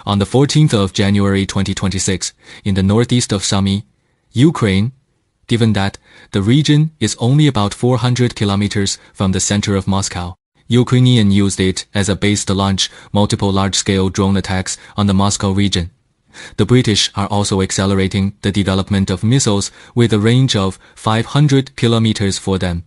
On the 14th of January 2026, in the northeast of Sumy, Ukraine, given that the region is only about 400 kilometers from the center of Moscow, Ukrainian used it as a base to launch multiple large-scale drone attacks on the Moscow region. The British are also accelerating the development of missiles with a range of 500 kilometers for them.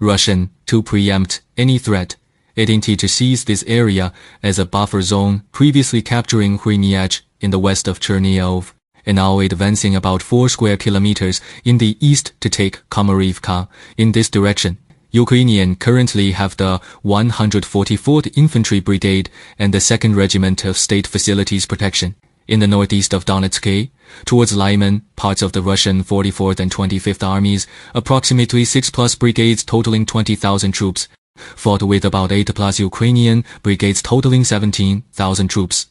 Russian, to preempt any threat, it intended to seize this area as a buffer zone, previously capturing Khrushchev in the west of Chernihiv, and now advancing about 4 square kilometers in the east to take Komarivka in this direction. Ukrainian currently have the 144th Infantry Brigade and the 2nd Regiment of State Facilities Protection. In the northeast of Donetsk, towards Lyman, parts of the Russian 44th and 25th Armies, approximately 6+ brigades totaling 20,000 troops, fought with about 8+ Ukrainian brigades totaling 17,000 troops.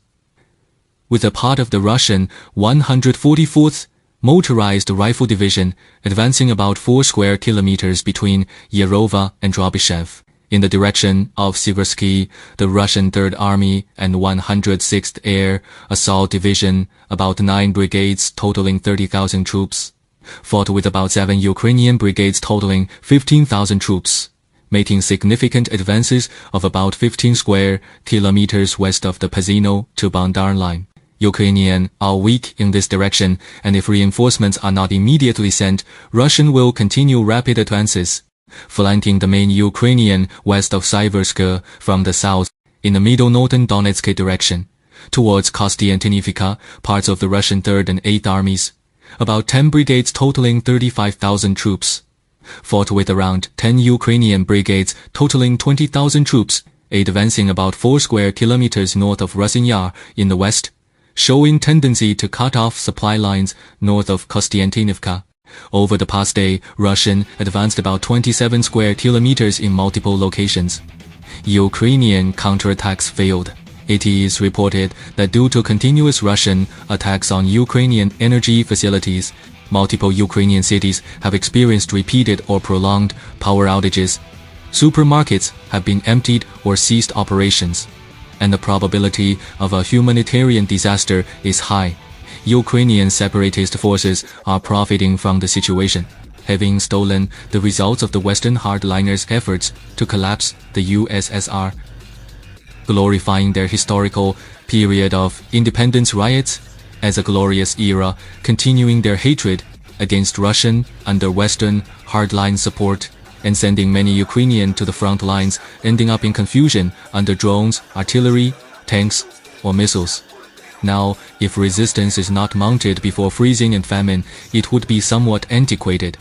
With a part of the Russian 144th Motorized Rifle Division advancing about 4 square kilometers between Yerova and Drobyshev. In the direction of Siversk, the Russian 3rd Army and 106th Air Assault Division, about 9 brigades totaling 30,000 troops, fought with about 7 Ukrainian brigades totaling 15,000 troops, making significant advances of about 15 square kilometers west of the Pazino to Bandar line. Ukrainian are weak in this direction, and if reinforcements are not immediately sent, Russian will continue rapid advances, flanking the main Ukrainian west of Siversk from the south, in the middle northern Donetsk direction, towards Kostiantynivka, parts of the Russian 3rd and 8th Armies, about 10 brigades totaling 35,000 troops, fought with around 10 Ukrainian brigades totaling 20,000 troops, advancing about 4 square kilometers north of Rosynyar in the west, showing tendency to cut off supply lines north of Kostiantynivka. Over the past day, Russian advanced about 27 square kilometers in multiple locations. Ukrainian counterattacks failed. It is reported that due to continuous Russian attacks on Ukrainian energy facilities, multiple Ukrainian cities have experienced repeated or prolonged power outages. Supermarkets have been emptied or ceased operations, and the probability of a humanitarian disaster is high. Ukrainian separatist forces are profiting from the situation, having stolen the results of the Western hardliners' efforts to collapse the USSR, glorifying their historical period of independence riots as a glorious era, continuing their hatred against Russian under Western hardline support, and sending many Ukrainians to the front lines, ending up in confusion under drones, artillery, tanks, or missiles. Now, if resistance is not mounted before freezing and famine, it would be somewhat antiquated.